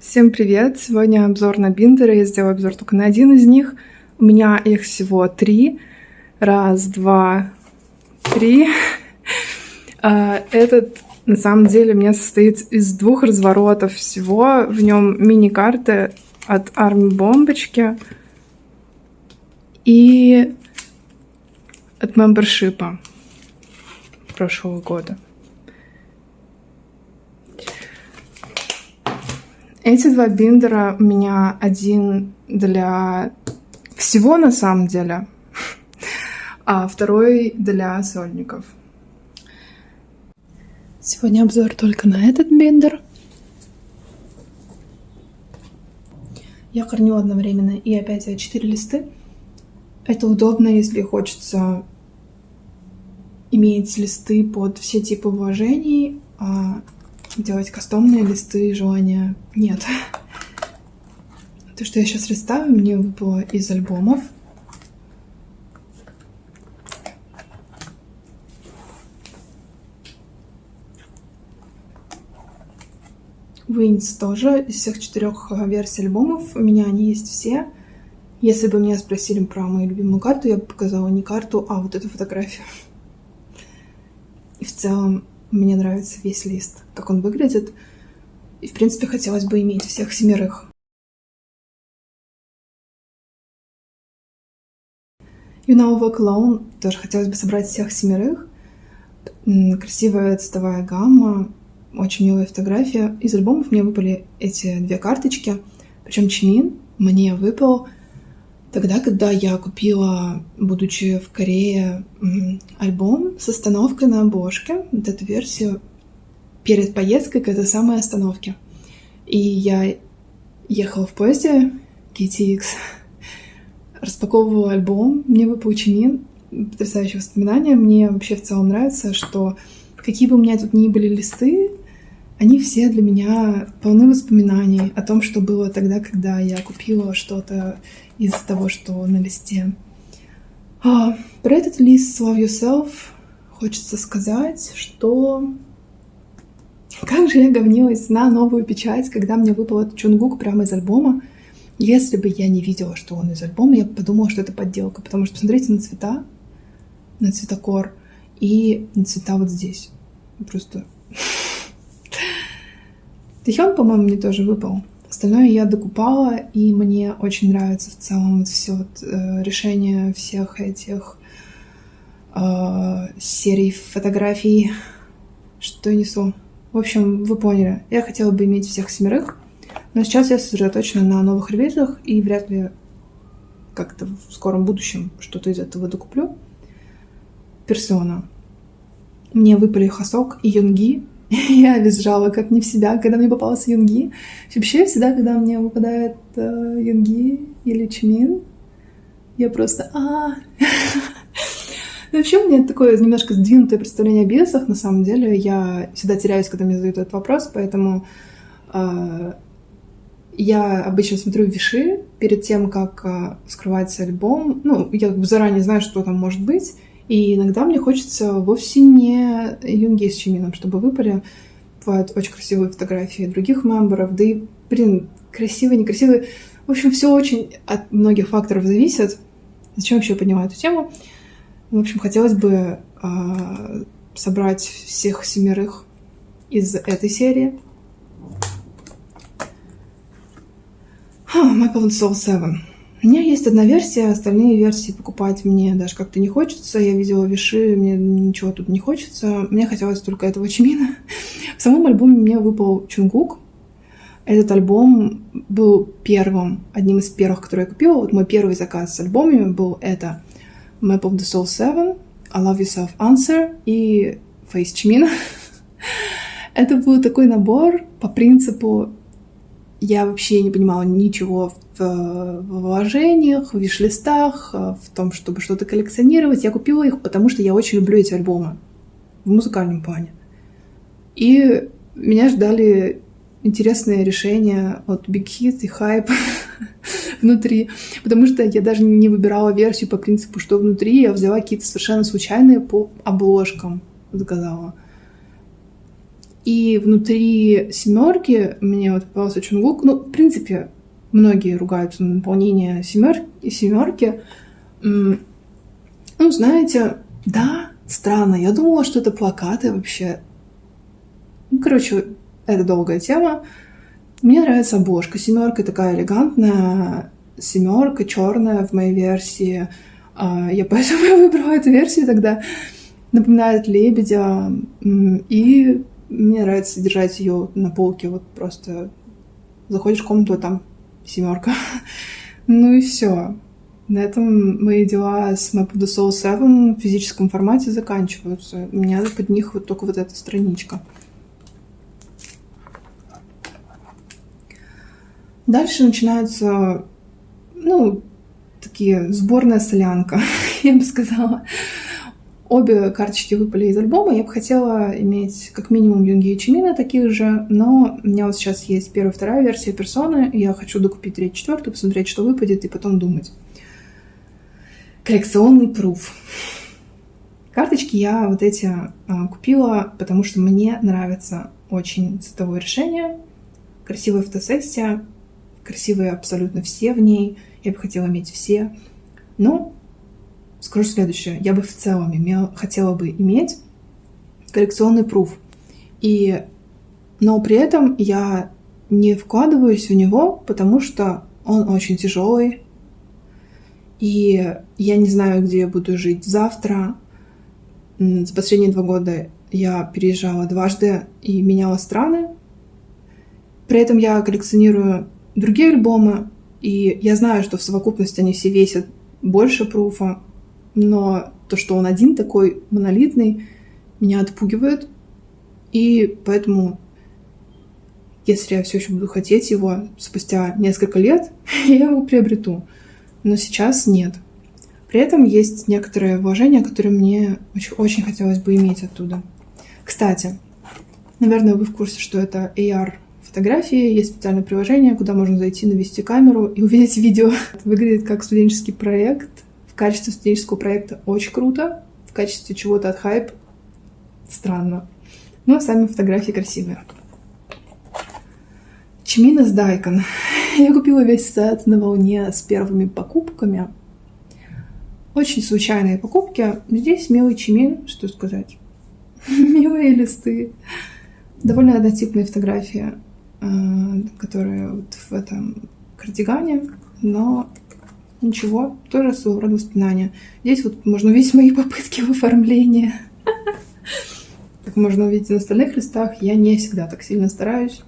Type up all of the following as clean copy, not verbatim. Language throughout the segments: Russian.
Всем привет! Сегодня обзор на биндеры. Я сделаю обзор только на один из них. У меня их всего 3. Раз, два, три. Этот, на самом деле, у меня состоит из 2 разворотов всего. В нем мини-карты от Army бомбочки и от мембершипа прошлого года. Эти 2 биндера у меня один для всего на самом деле, а второй для сольников. Сегодня обзор только на этот биндер. Я корню одновременно и опять А4 листы. Это удобно, если хочется иметь листы под все типы вложений, делать кастомные листы желания нет. То, что я сейчас листаю, мне выпало из альбомов. Wings тоже из всех 4 версий альбомов. У меня они есть все. Если бы меня спросили про мою любимую карту, я бы показала не карту, а вот эту фотографию. И в целом мне нравится весь лист, как он выглядит. И, в принципе, хотелось бы иметь всех 7. You Now Walk Alone тоже хотелось бы собрать всех 7. Красивая цветовая гамма, очень милая фотография. Из альбомов мне выпали эти 2 карточки. Причем Чимин мне выпал тогда, когда я купила, будучи в Корее, альбом с остановкой на обложке. Вот эту версию перед поездкой к этой самой остановке. И я ехала в поезде KTX, распаковывала альбом, мне выпал Чимин. Потрясающее воспоминание. Мне вообще в целом нравится, что какие бы у меня тут ни были листы, они все для меня полны воспоминаний о том, что было тогда, когда я купила что-то из того, что на листе. Про этот лист Love Yourself хочется сказать, что как же я говнилась на новую печать, когда мне выпал этот Чонгук прямо из альбома. Если бы я не видела, что он из альбома, я бы подумала, что это подделка. Потому что посмотрите на цвета, на цветокор и на цвета вот здесь. Просто... Тэхён, по-моему, мне тоже выпал. Остальное я докупала, и мне очень нравится в целом вот все решение всех этих серий фотографий, что я несу. В общем, вы поняли. Я хотела бы иметь всех 7, но сейчас я сосредоточена на новых релизах, и вряд ли как-то в скором будущем что-то из этого докуплю. Персона. Мне выпали Хасок и Юнги. Я визжала как не в себя, когда мне попался Юнги. Вообще всегда, когда мне выпадает Юнги или Чимин, я просто Вообще у меня такое немножко сдвинутое представление о бесах. На самом деле я всегда теряюсь, когда мне задают этот вопрос, поэтому я обычно смотрю виши перед тем, как вскрывать альбом. Ну, я как бы заранее знаю, что там может быть. И иногда мне хочется вовсе не Юнги с Чимином, чтобы выпали. Бывают очень красивые фотографии других мемберов. Да и, красивые, некрасивые. В общем, все очень от многих факторов зависит. Зачем вообще поднимаю эту тему? В общем, хотелось бы собрать всех 7 из этой серии. Maple Soul 7. У меня есть одна версия, остальные версии покупать мне даже как-то не хочется. Я видела виши, мне ничего тут не хочется. Мне хотелось только этого Чимина. В самом альбоме мне выпал Чонгук. Этот альбом был одним из первых, который я купила. Вот мой первый заказ с альбомами был это Map of the Soul 7, I Love Yourself Answer и Face Чимина. Это был такой набор по принципу я вообще не понимала ничего в вложениях, в виш-листах, в том, чтобы что-то коллекционировать. Я купила их, потому что я очень люблю эти альбомы в музыкальном плане. И меня ждали интересные решения от Big Hit и Hype внутри, потому что я даже не выбирала версию по принципу, что внутри. Я взяла какие-то совершенно случайные по обложкам, заказала. И внутри семерки мне вот попался Чонгук. Ну, в принципе, многие ругаются на наполнение семерки. Ну, знаете, да, странно. Я думала, что это плакаты вообще. Ну, короче, это долгая тема. Мне нравится обложка. Семерка такая элегантная. Семерка черная в моей версии. Я поэтому выбрала эту версию тогда. Напоминает лебедя. И мне нравится держать ее на полке. Вот просто заходишь в комнату, а там семерка. Ну и все. На этом мои дела с Map of the Soul 7 в физическом формате заканчиваются. У меня под них вот только вот эта страничка. Дальше начинается, такие сборная солянка, я бы сказала. Обе карточки выпали из альбома. Я бы хотела иметь как минимум Юнги и Чимина таких же, но у меня вот сейчас есть первая и вторая версия персоны, и я хочу докупить третью, четвертую, посмотреть, что выпадет, и потом думать. Коллекционный пруф. Карточки я вот эти купила, потому что мне нравится очень цветовое решение, красивая фотосессия, красивые абсолютно все в ней. Я бы хотела иметь все. Но скажу следующее. Я бы в целом хотела бы иметь коллекционный пруф. Но при этом я не вкладываюсь в него, потому что он очень тяжелый. И я не знаю, где я буду жить завтра. За последние 2 года я переезжала дважды и меняла страны. При этом я коллекционирую другие альбомы, и я знаю, что в совокупности они все весят больше пруфа, но то, что он один такой монолитный, меня отпугивает. И поэтому, если я все еще буду хотеть его спустя несколько лет, я его приобрету. Но сейчас нет. При этом есть некоторые вложения, которые мне очень хотелось бы иметь оттуда. Кстати, наверное, вы в курсе, что это AR-фотографии. Есть специальное приложение, куда можно зайти, навести камеру и увидеть видео. Это выглядит как студенческий проект. В качестве студенческого проекта очень круто. В качестве чего-то от хайп странно. Но сами фотографии красивые. Чимина с Дайкон. Я купила весь сет на волне с первыми покупками. Очень случайные покупки. Здесь милый Чимин, что сказать. Милые листы. Довольно однотипные фотографии, которые вот в этом кардигане, но ничего, тоже своего рода воспоминания. Здесь вот можно увидеть мои попытки в оформлении. Как можно увидеть на остальных листах, я не всегда так сильно стараюсь.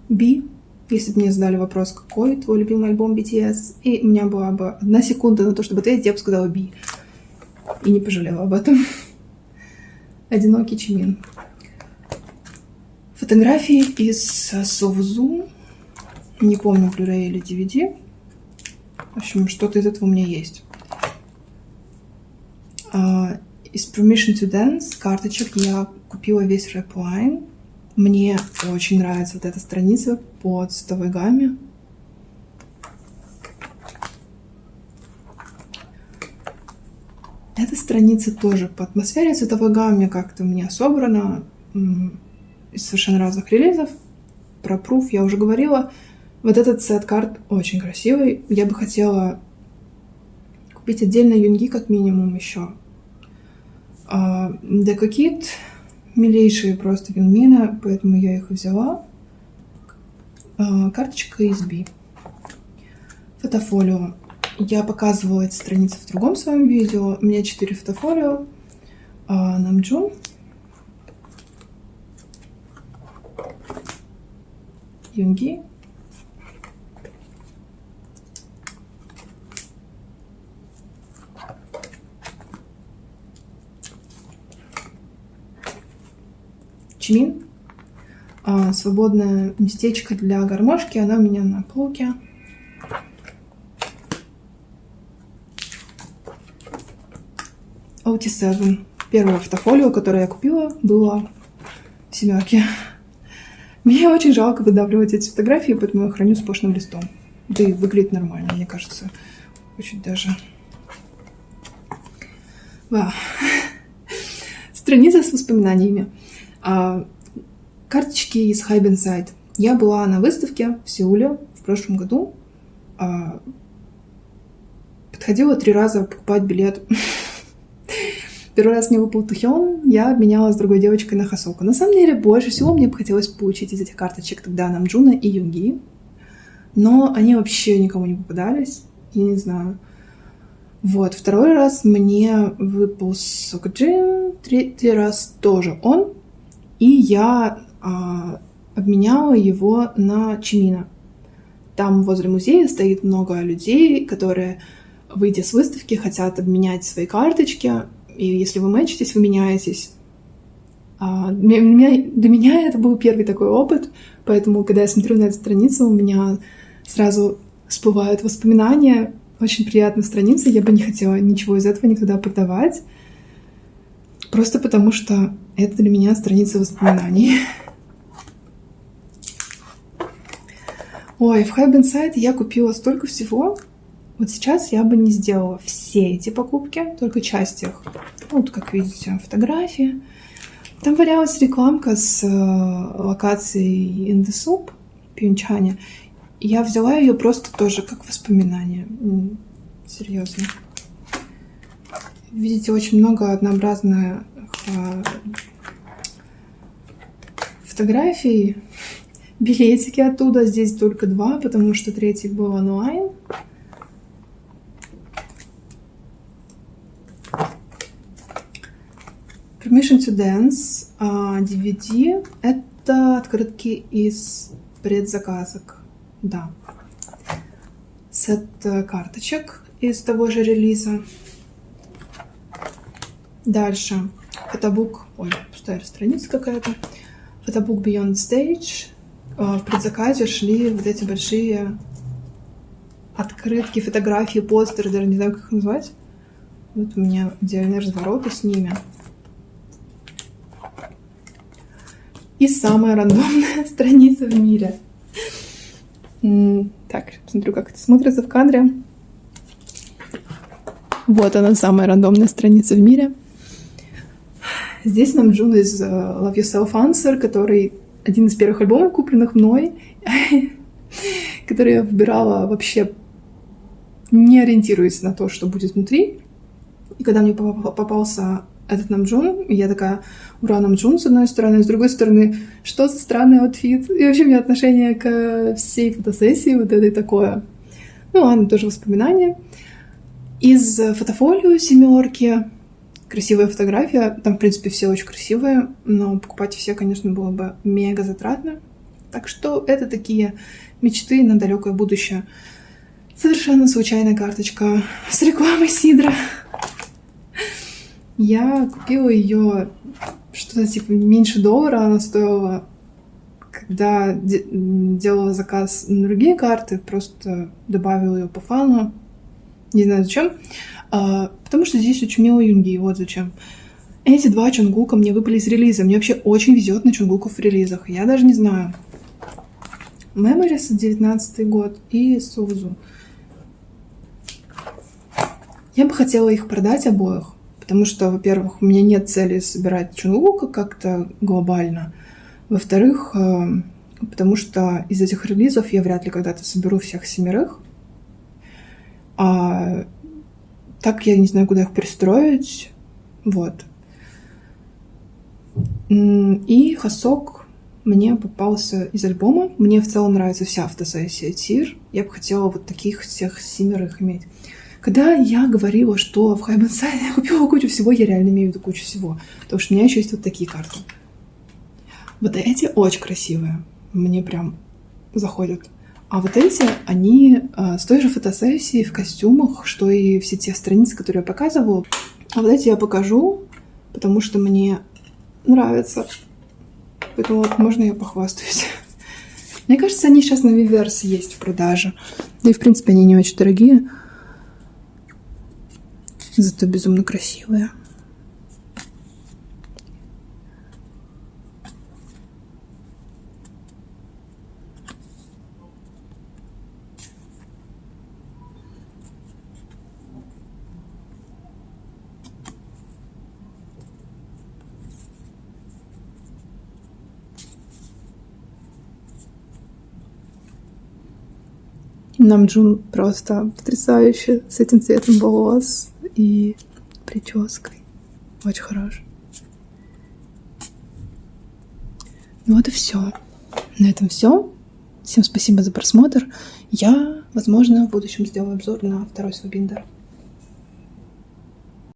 Би. Если бы мне задали вопрос, какой твой любимый альбом BTS, и у меня была бы 1 секунда на то, чтобы ответить, я бы сказала Би. И не пожалела об этом. Одинокий Чимин. Фотографии из Совзу. Не помню, Blu-ray или DVD. В общем, что-то из этого у меня есть. Из Permission to Dance карточек я купила весь рэп-лайн. Мне очень нравится вот эта страница по цветовой гамме. Эта страница тоже по атмосфере цветовой гамме как-то у меня собрана из совершенно разных релизов. Про пруф я уже говорила. Вот этот сет карт очень красивый. Я бы хотела купить отдельно Юнги как минимум еще. Deco Kit. Милейшие просто винмины, поэтому я их взяла. Карточка из Би. Фотофолио. Я показывала эти страницы в другом своем видео. У меня 4 фотофолио. Намджун. Юнги. Чимин. Свободное местечко для гармошки. Она у меня на полке. OT7. Первое фотофолио, которое я купила, было в 7. Мне очень жалко выдавливать эти фотографии, поэтому я храню сплошным листом. Да и выглядит нормально, мне кажется. Очень даже. Вау. Страница с воспоминаниями. Карточки из Hybe Inside. Я была на выставке в Сеуле в прошлом году. Подходила 3 раза покупать билет. Первый раз мне выпал Тухён, я обменялась с другой девочкой на Хосоку. На самом деле, больше всего мне бы хотелось получить из этих карточек тогда Намджуна и Юнги. Но они вообще никому не попадались. Я не знаю. Вот, второй раз мне выпал Сокджин, третий раз тоже он. И я обменяла его на Чимина. Там возле музея стоит много людей, которые, выйдя с выставки, хотят обменять свои карточки. И если вы мэчитесь, вы меняетесь. Для меня это был первый такой опыт, поэтому, когда я смотрю на эту страницу, у меня сразу всплывают воспоминания. Очень приятная страница, я бы не хотела ничего из этого никогда продавать. Просто потому, что это для меня страница воспоминаний. Ой, в Hybe Inside я купила столько всего. Вот сейчас я бы не сделала все эти покупки, только часть их. Вот, как видите, фотографии. Там валялась рекламка с локацией In The Soup в Пьончхане. Я взяла ее просто тоже как воспоминание. Серьезно. Видите, очень много однообразных фотографий. Билетики оттуда. Здесь только 2, потому что 3 был онлайн. Permission to Dance, DVD. Это открытки из предзаказок. Да. Сет карточек из того же релиза. Дальше. Фотобук. Ой, пустая страница какая-то. Фотобук Beyond Stage. В предзаказе шли вот эти большие открытки, фотографии, постеры. Даже не знаю, как их назвать. Вот у меня отдельные развороты с ними. И самая рандомная страница в мире. Так, посмотрю, как это смотрится в кадре. Вот она, самая рандомная страница в мире. Здесь Намджун из Love Yourself Answer, который один из первых альбомов, купленных мной, который я выбирала вообще не ориентируясь на то, что будет внутри. И когда мне попался этот Намджун, я такая: ура, Намджун, с одной стороны, с другой стороны, что за странный аутфит, и вообще у меня отношение к всей фотосессии вот этой такое. Ну ладно, тоже воспоминания. Из фотофолио 7, красивая фотография, там, в принципе, все очень красивые, но покупать все, конечно, было бы мега затратно. Так что это такие мечты на далекое будущее. Совершенно случайная карточка с рекламой сидра. Я купила ее что-то типа меньше $1, она стоила, когда делала заказ на другие карты, просто добавила ее по фану, не знаю зачем, потому что здесь очень милые юнги, вот зачем. Эти 2 Чонгука мне выпали из релиза, мне вообще очень везет на Чонгуков в релизах, я даже не знаю. Memories, 19 год, и Сузу. Я бы хотела их продать обоих. Потому что, во-первых, у меня нет цели собирать Чонгука как-то глобально. Во-вторых, потому что из этих релизов я вряд ли когда-то соберу всех 7. А так я не знаю, куда их пристроить. Вот. И Хосок мне попался из альбома. Мне в целом нравится вся фотосессия Тир. Я бы хотела вот таких всех 7 иметь. Когда я говорила, что в Hybe Inside я купила кучу всего, я реально имею в виду кучу всего. Потому что у меня еще есть вот такие карты. Вот эти очень красивые. Мне прям заходят. А вот эти, они с той же фотосессии в костюмах, что и все те страницы, которые я показывала. А вот эти я покажу, потому что мне нравится. Поэтому можно я похвастаюсь. Мне кажется, они сейчас на Weverse есть в продаже. Да и, в принципе, они не очень дорогие. Зато безумно красивые. Намджун просто потрясающе с этим цветом волос и прической. Очень хорош. Ну вот и все. На этом все. Всем спасибо за просмотр. Я, возможно, в будущем сделаю обзор на второй свой биндер.